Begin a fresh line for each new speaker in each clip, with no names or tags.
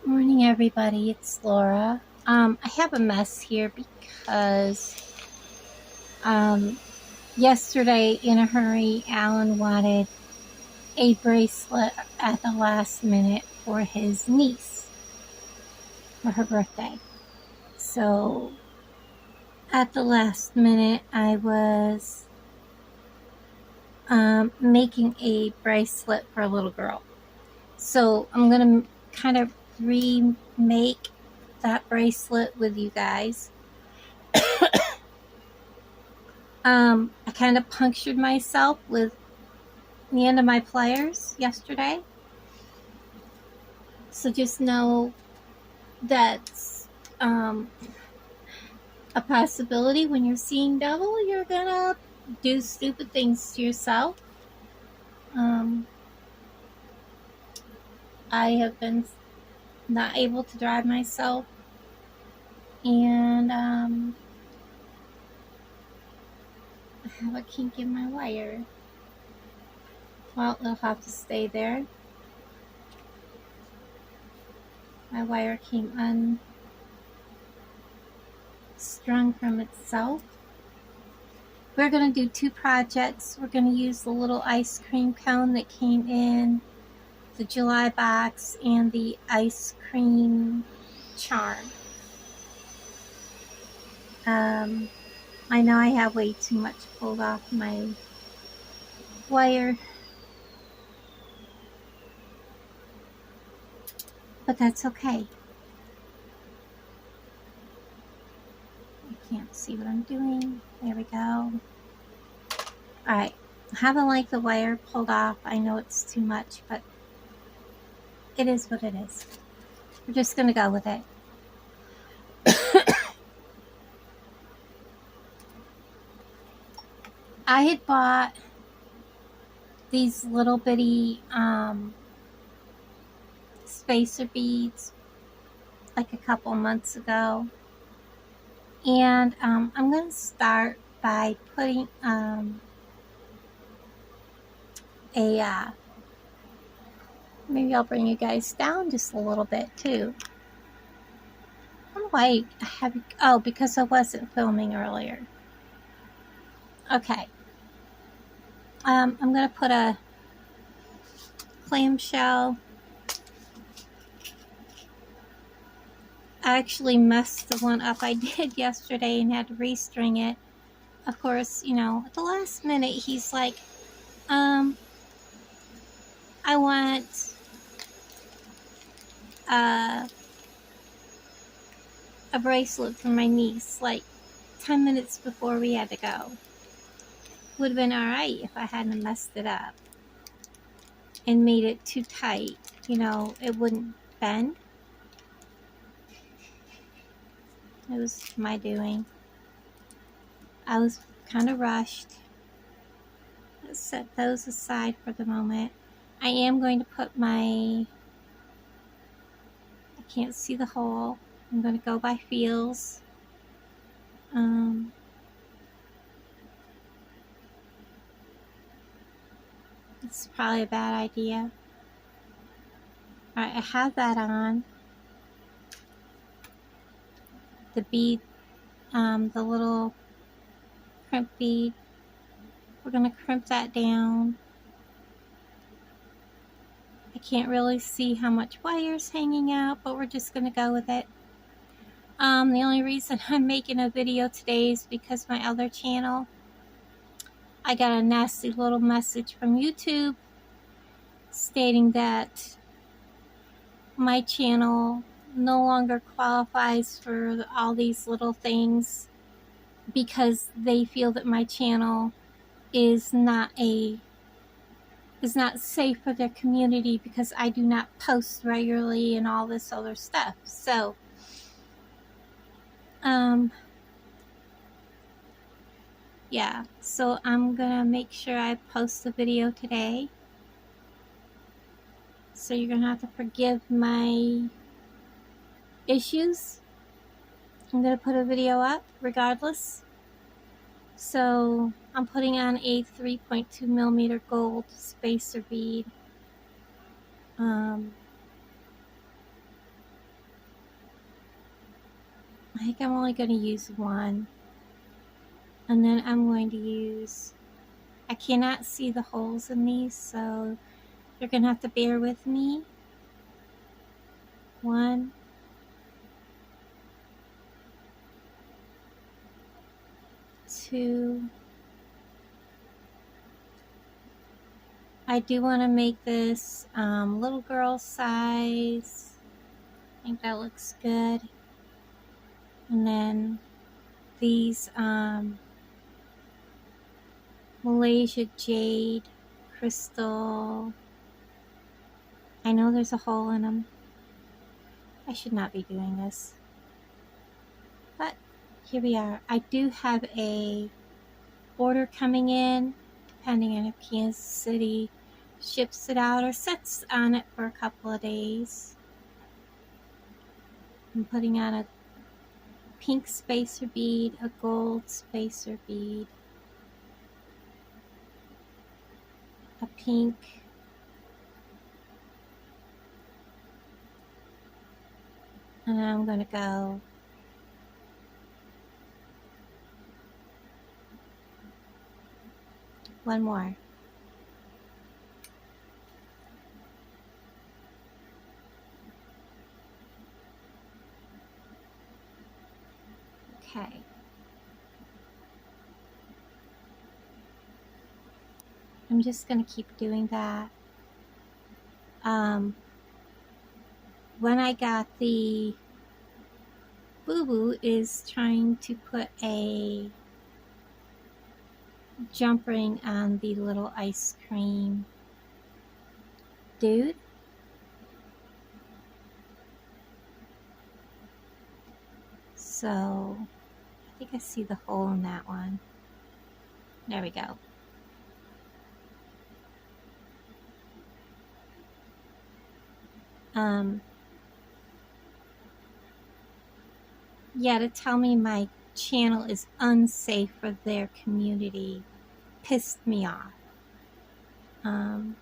Morning, everybody. It's Laura. I have a mess here because um, yesterday, in a hurry, Alan wanted a bracelet at the last minute for his niece for her birthday. So, at the last minute, I was making a bracelet for a little girl. So, I'm going to kind of remake that bracelet with you guys. I kind of punctured myself with the end of my pliers yesterday. So just know that's a possibility. When you're seeing double, you're gonna do stupid things to yourself. I have been not able to drive myself, and I have a kink in my wire. Well, it'll have to stay there. My wire came unstrung from itself. We're going to do two projects. We're going to use the little ice cream cone that came in the July box and the ice cream charm. I know I have way too much pulled off my wire, but that's okay. I can't see what I'm doing. There we go. Alright, I haven't liked the wire pulled off. I know it's too much, but it is what it is. We're just going to go with it. I had bought these little bitty spacer beads like a couple months ago, and I'm going to start by putting maybe I'll bring you guys down just a little bit too. I don't know why I have, because I wasn't filming earlier. Okay. I'm going to put a clamshell. I actually messed the one up I did yesterday and had to restring it. Of course, at the last minute, he's like, I want a bracelet for my niece, like 10 minutes before we had to go. Would have been alright if I hadn't messed it up and made it too tight. It wouldn't bend. It was my doing. I was kind of rushed. Let's set those aside for the moment. I am going to put I can't see the hole. I'm going to go by feels. It's probably a bad idea. Alright, I have that on. The bead, the little crimp bead. We're going to crimp that down. I can't really see how much wire's hanging out, but we're just going to go with it. The only reason I'm making a video today is because my other channel, I got a nasty little message from YouTube stating that my channel no longer qualifies for all these little things because they feel that my channel is not safe for their community because I do not post regularly and all this other stuff. So yeah, so I'm gonna make sure I post the video today. So you're gonna have to forgive my issues. I'm gonna put a video up regardless. So I'm putting on a 3.2 millimeter gold spacer bead. I think I'm only going to use one. And then I'm going to use, I cannot see the holes in these, so you're going to have to bear with me. 1, 2. I do want to make this little girl size. I think that looks good. And then these Malaysia jade crystal. I know there's a hole in them. I should not be doing this, but here we are. I do have a order coming in, depending on if Kansas City ships it out or sits on it for a couple of days. I'm putting on a pink spacer bead, a gold spacer bead, a pink, and then I'm going to go one more. Okay. I'm just going to keep doing that. When I got the Boo Boo is trying to put a jump ring on the little ice cream dude. So I think I see the hole in that one. There we go. Yeah, to tell me my channel is unsafe for their community pissed me off. And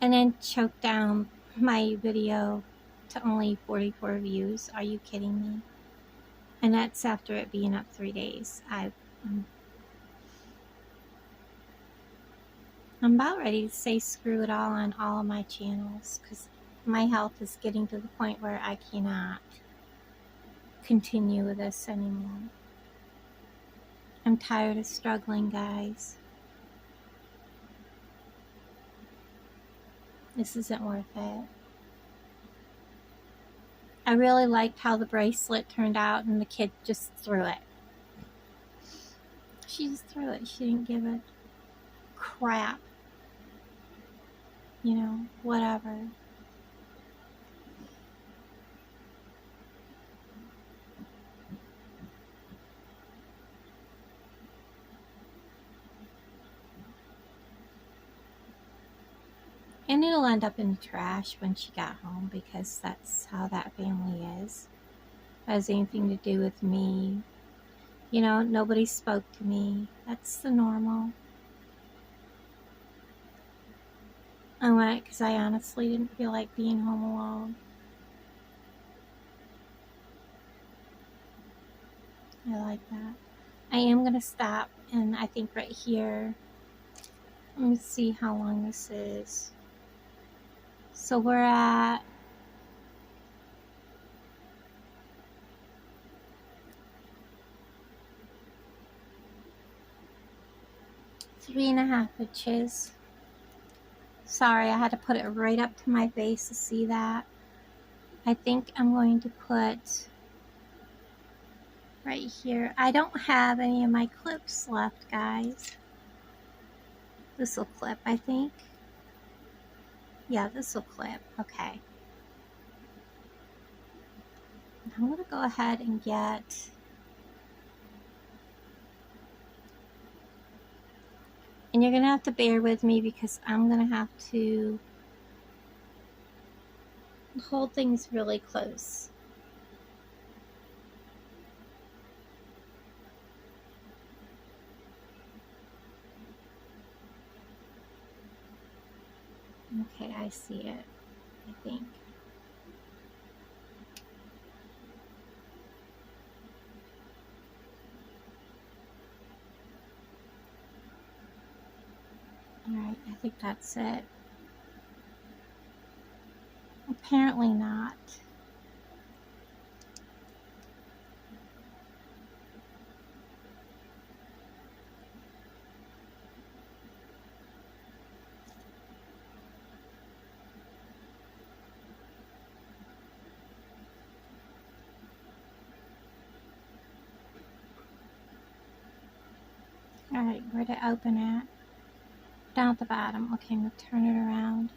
then choked down my video to only 44 views. Are you kidding me? And that's after it being up 3 days. I'm about ready to say screw it all on all of my channels because my health is getting to the point where I cannot continue with this anymore. I'm tired of struggling, guys. This isn't worth it. I really liked how the bracelet turned out and the kid just threw it. She just threw it. She didn't give a crap. You know, whatever. And it'll end up in the trash when she got home because that's how that family is. It has anything to do with me. You know, nobody spoke to me. That's the normal. I went because I honestly didn't feel like being home alone. I like that. I am going to stop, and I think right here, let me see how long this is. So we're at 3.5 inches. Sorry, I had to put it right up to my face to see that. I think I'm going to put right here. I don't have any of my clips left, guys. This will clip, I think. Yeah, this will clip. Okay. I'm going to go ahead and get... And you're going to have to bear with me because I'm going to have to hold things really close. Okay, I see it. I think. Alright, I think that's it. Apparently not. Alright, where to open at? Down at the bottom. Okay, we'll turn it around.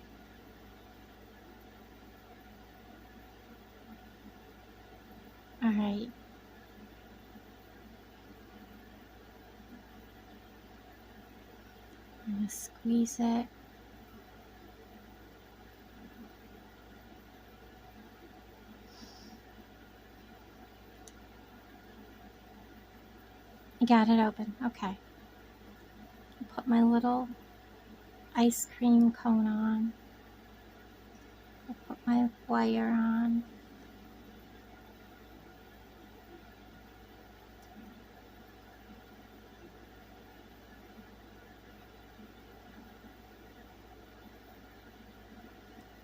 Alright. I'm going to squeeze it. I got it open. Okay. Put my little ice cream cone on. I'll put my wire on.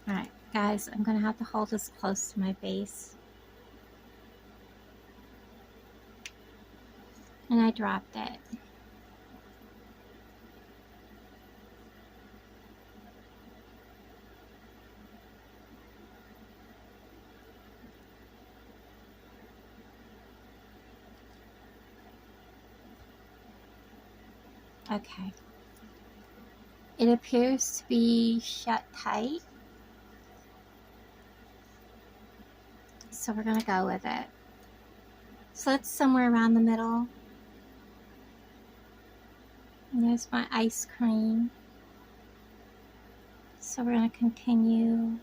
Alright, guys, I'm going to have to hold this close to my base. And I dropped it. Okay. It appears to be shut tight. So we're going to go with it. So it's somewhere around the middle. And there's my ice cream. So we're going to continue.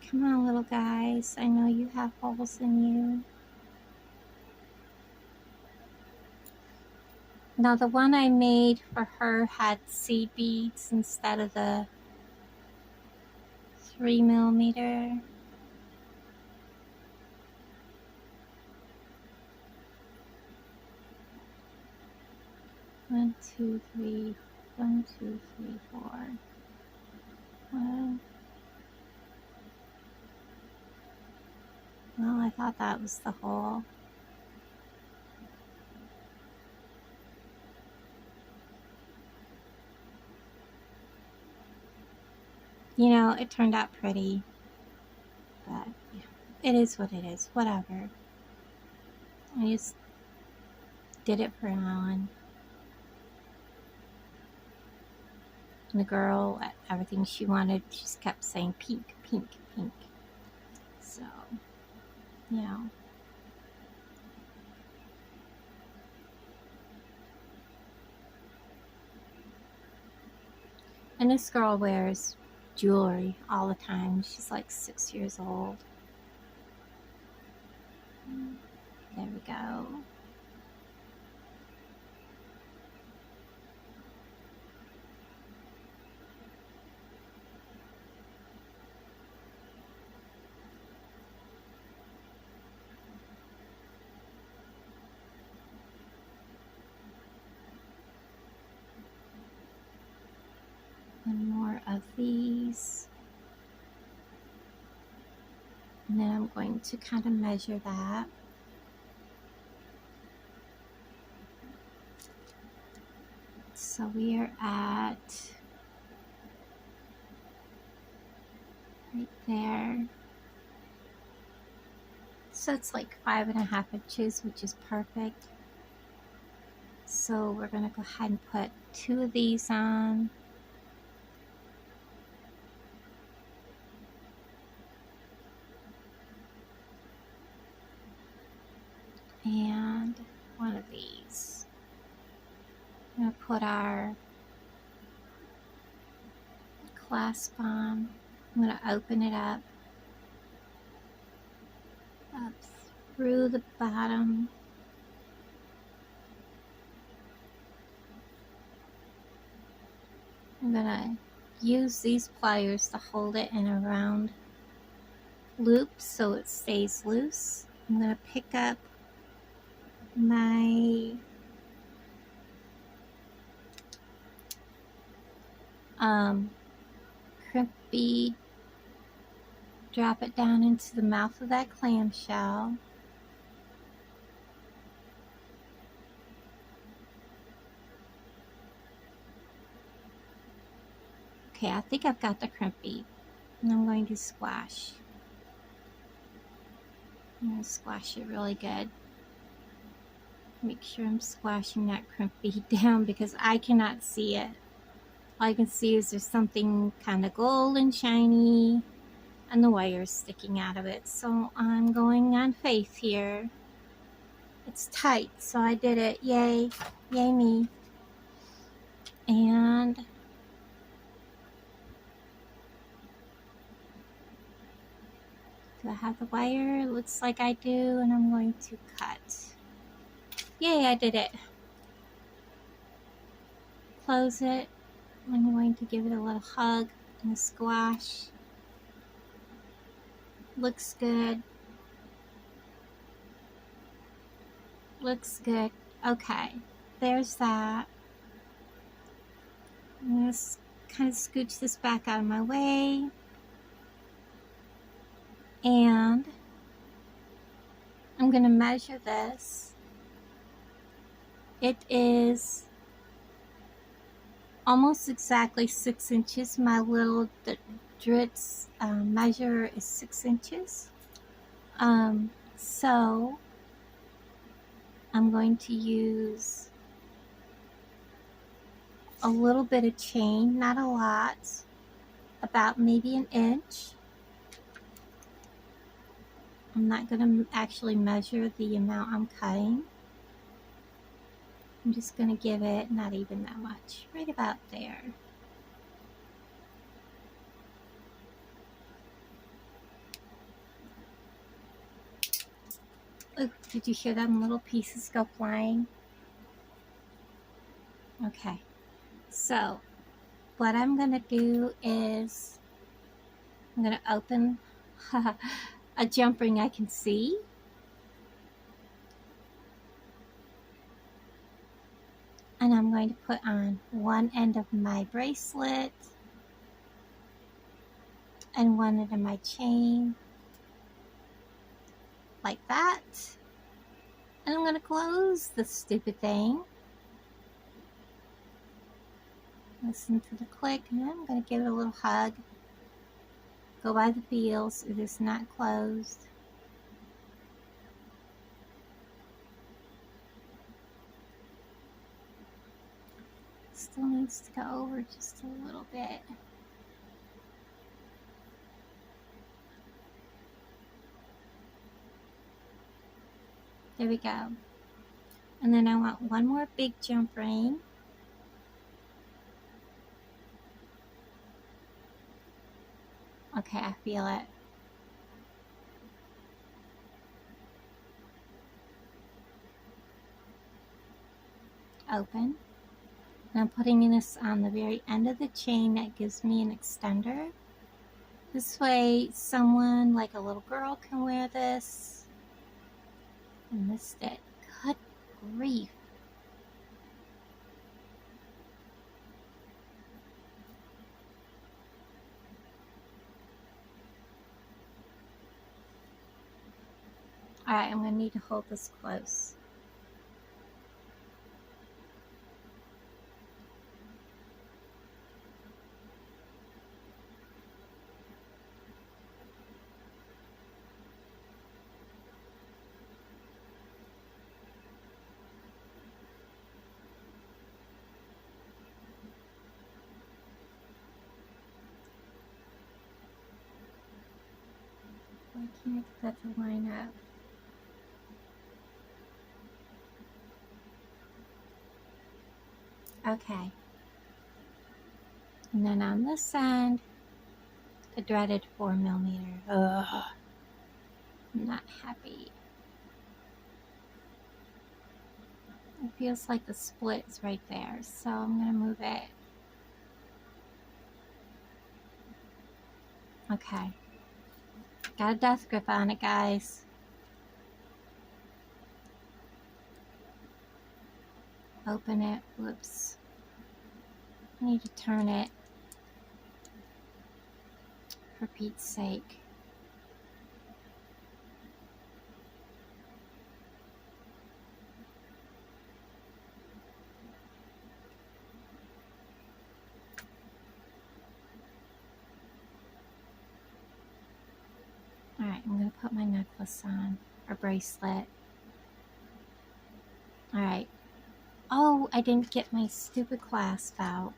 Come on, little guys. I know you have holes in you. Now the one I made for her had seed beads instead of the 3mm. One, two, three. 1, 2, 3, 4. 1. Well, I thought that was the hole. You know, it turned out pretty, but it is what it is. Whatever. I just did it for Alan. And the girl, everything she wanted, she just kept saying pink, pink, pink. So, you know. And this girl wears jewelry all the time. She's like 6 years old. There we go. And more of these. And then I'm going to kind of measure that. So we are at right there. So it's like 5.5 inches, which is perfect. So we're going to go ahead and put 2 of these on. And 1 of these. I'm going to put our clasp on. I'm going to open it up through the bottom. I'm gonna use these pliers to hold it in a round loop so it stays loose. I'm gonna pick up my crimp bead, drop it down into the mouth of that clamshell. Okay, I think I've got the crimp bead, and I'm going to squash. I'm going to squash it really good. Make sure I'm squashing that crimp bead down because I cannot see it. All I can see is there's something kind of gold and shiny and the wires sticking out of it. So I'm going on faith here. It's tight, so I did it. Yay. Yay me. And do I have the wire? It looks like I do, and I'm going to cut. Yay, I did it. Close it. I'm going to give it a little hug and a squash. Looks good. Looks good. Okay, there's that. I'm going to kind of scooch this back out of my way. And I'm going to measure this. It is almost exactly 6 inches. My little Dritz measure is 6 inches. So I'm going to use a little bit of chain, not a lot, about maybe an inch. I'm not going to actually measure the amount I'm cutting. I'm just going to give it not even that much, right about there. Oh, did you hear them little pieces go flying? Okay, so what I'm going to do is I'm going to open a jump ring I can see. And I'm going to put on one end of my bracelet and one end of my chain, like that. And I'm going to close this stupid thing. Listen to the click, and I'm going to give it a little hug. Go by the feels. It is not closed. Still needs to go over just a little bit. There we go. And then I want one more big jump ring. Okay, I feel it. Open. And I'm putting this on the very end of the chain. That gives me an extender. This way someone like a little girl can wear this. I missed it. Good grief. Alright, I'm going to need to hold this close. Why can't I get that to line up? Okay. And then on this end, the dreaded 4mm. Ugh. I'm not happy. It feels like the split is right there, so I'm going to move it Okay. Got a death grip on it, guys. Open it. Whoops. I need to turn it. For Pete's sake. Alright, I'm going to put my necklace on. Or bracelet. Alright. Oh, I didn't get my stupid clasp out.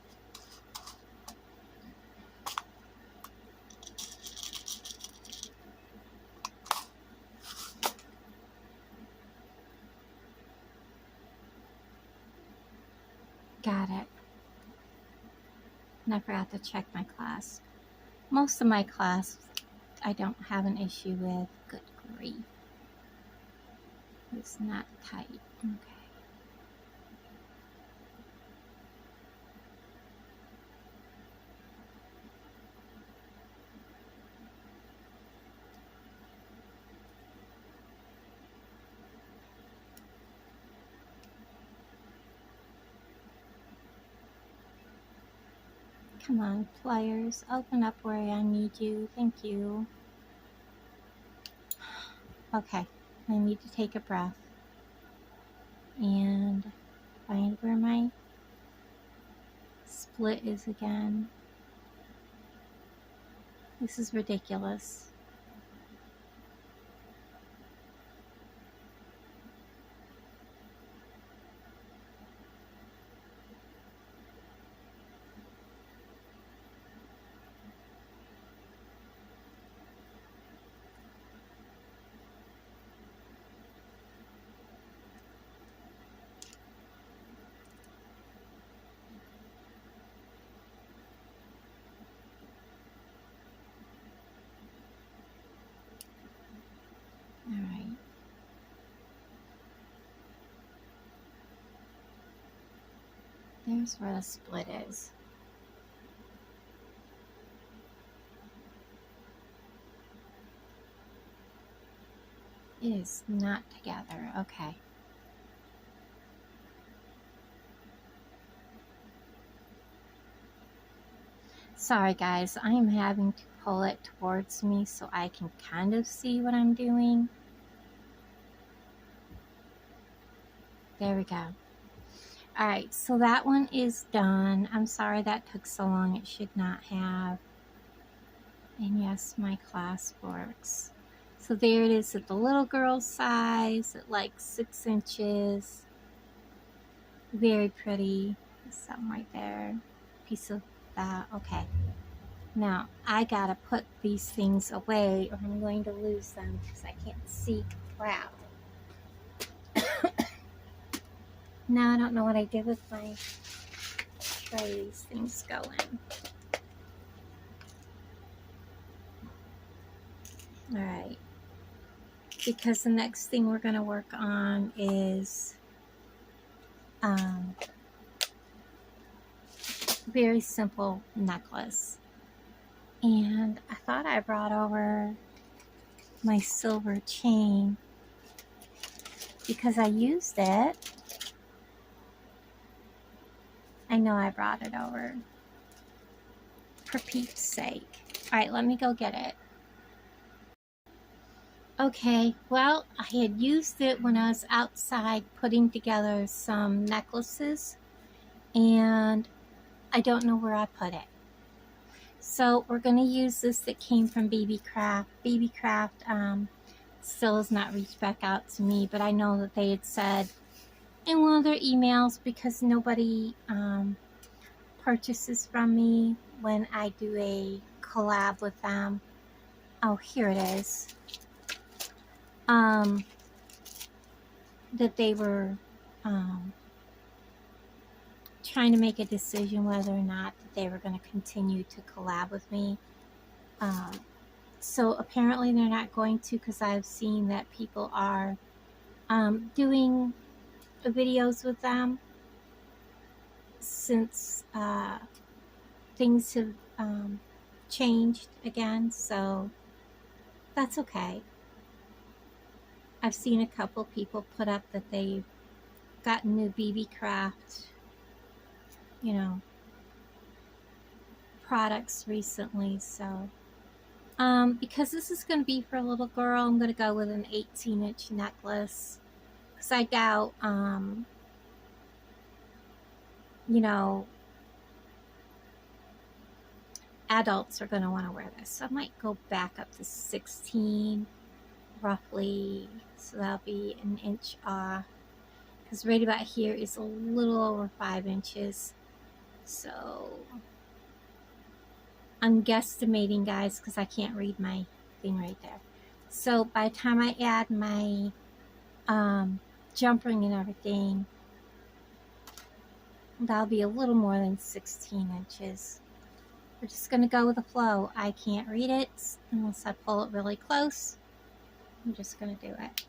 Got it. And I forgot to check my clasp. Most of my clasps I don't have an issue with. Good grief. It's not tight. Okay. Come on, pliers. Open up where I need you. Thank you. Okay. I need to take a breath. And find where my split is again. This is ridiculous. Alright. There's where the split is. It is not together. Okay. Sorry guys, I am having to pull it towards me so I can kind of see what I'm doing. There we go. Alright, so that one is done. I'm sorry that took so long. It should not have. And yes, my clasp works. So there it is at the little girl size at like 6 inches. Very pretty. There's something right there. Piece of that. Okay. Now I gotta put these things away or I'm going to lose them because I can't see crap. Now I don't know what I did with my tray. These things go in. Alright. Because the next thing we're going to work on is very simple necklace. And I thought I brought over my silver chain because I used it. I know I brought it over for Pete's sake. Alright, let me go get it. Okay, well, I had used it when I was outside putting together some necklaces, and I don't know where I put it. So we're going to use this that came from BB Craft. BB Craft still has not reached back out to me, but I know that they had said in one of their emails, because nobody purchases from me when I do a collab with them. Oh, here it is. That they were trying to make a decision whether or not that they were going to continue to collab with me. So apparently they're not going to, because I've seen that people are doing videos with them since things have changed again, so that's okay. I've seen a couple people put up that they've gotten new BB Craft, you know, products recently, so because this is going to be for a little girl, I'm going to go with an 18-inch necklace, because I doubt you know, adults are going to want to wear this. So I might go back up to 16 roughly, so that'll be an inch off, because right about here is a little over 5 inches. So I'm guesstimating, guys, because I can't read my thing right there. So by the time I add my jump ring and everything, that'll be a little more than 16 inches. We're just going to go with the flow. I can't read it unless I pull it really close. I'm just going to do it.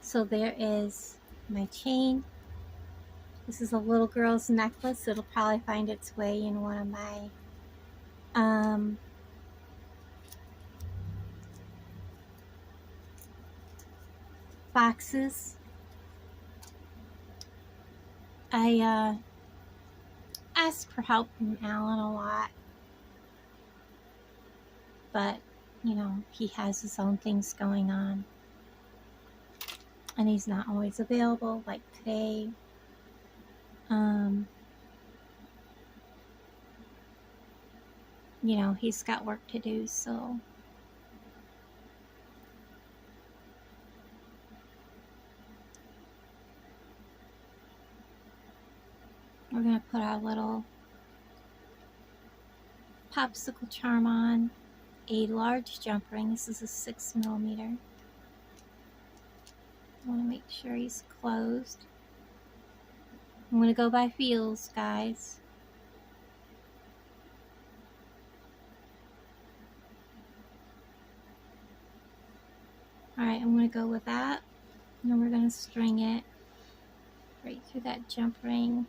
So there is my chain. This is a little girl's necklace. It'll probably find its way in one of my boxes. I ask for help from Alan a lot, but you know, he has his own things going on and he's not always available, like today. You know, he's got work to do, so we're going to put our little popsicle charm on, a large jump ring. This is a 6mm. I want to make sure he's closed. I'm going to go by feels, guys. Alright, I'm going to go with that. And then we're going to string it right through that jump ring.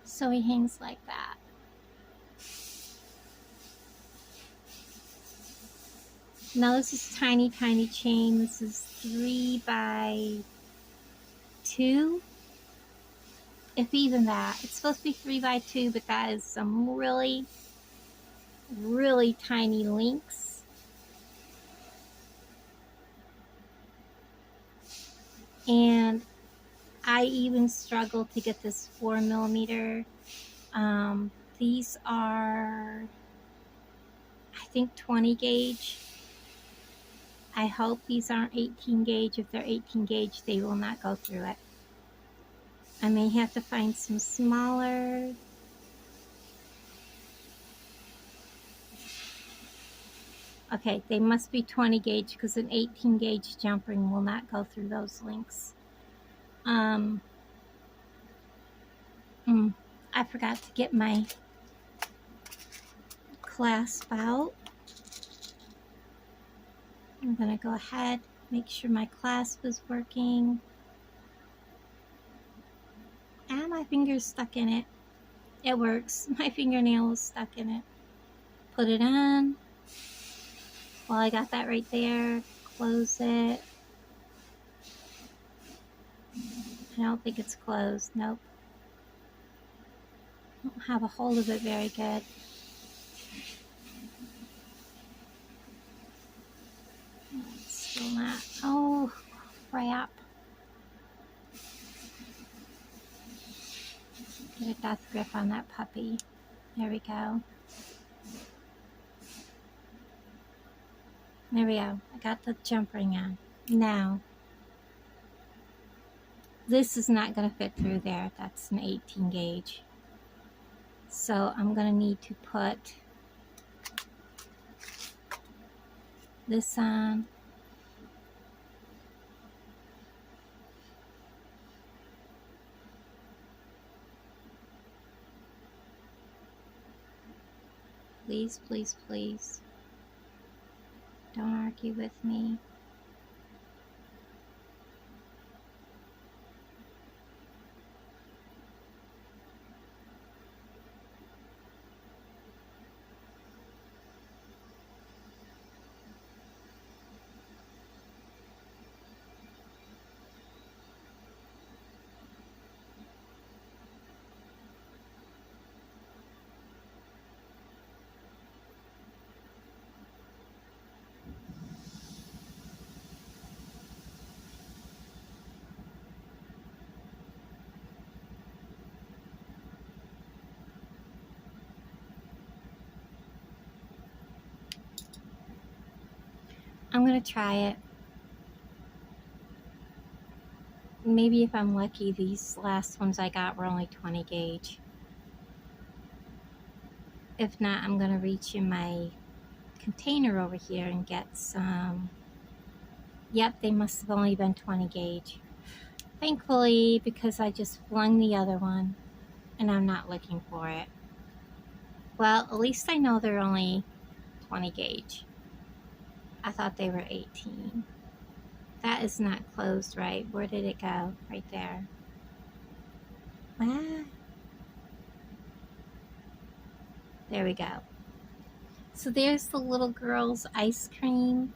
So he hangs like that. Now this is tiny, tiny chain. This is 3 by 2. If even that. It's supposed to be 3 by 2, but that is some really, really tiny links. And I even struggled to get this 4mm. These are, I think, 20 gauge. I hope these aren't 18 gauge. If they're 18 gauge, they will not go through it. I may have to find some smaller. Okay, they must be 20 gauge because an 18 gauge jump ring will not go through those links. I forgot to get my clasp out. I'm going to go ahead, make sure my clasp is working. And my finger's stuck in it. It works. My fingernail is stuck in it. Put it on. Well, I got that right there. Close it. I don't think it's closed. Nope. I don't have a hold of it very good. It's still not. Oh, crap. Get a death grip on that puppy. There we go. There we go. I got the jump ring on. Now, this is not going to fit through there. That's an 18 gauge. So I'm going to need to put this on. Please, please, please. Don't argue with me. I'm going to try it. Maybe if I'm lucky, these last ones I got were only 20 gauge. If not, I'm going to reach in my container over here and get some. Yep, they must have only been 20 gauge. Thankfully, because I just flung the other one and I'm not looking for it. Well, at least I know they're only 20 gauge. I thought they were 18. That is not closed right. Where did it go? Right there. Ah. There we go. So there's the little girl's ice cream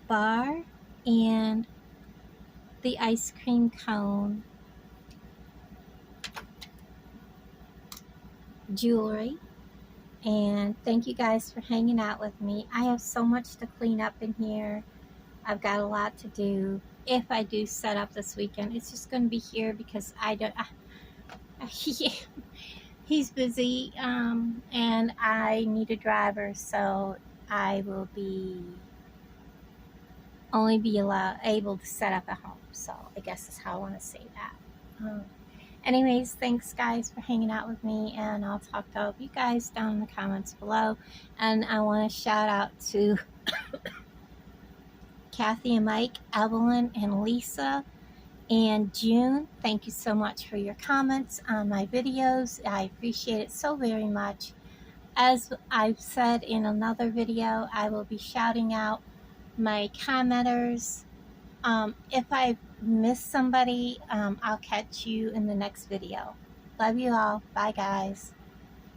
bar and the ice cream cone jewelry. And thank you guys for hanging out with me. I have so much to clean up in here. I've got a lot to do. If I do set up this weekend, it's just going to be here because I don't. He's busy, and I need a driver, so I will only be able to set up at home. So I guess that's how I want to say that. Anyways, thanks guys for hanging out with me, and I'll talk to all of you guys down in the comments below. And I want to shout out to Kathy and Mike, Evelyn and Lisa, and June. Thank you so much for your comments on my videos. I appreciate it so very much. As I've said in another video, I will be shouting out my commenters. If I miss somebody, I'll catch you in the next video. Love you all. Bye, guys.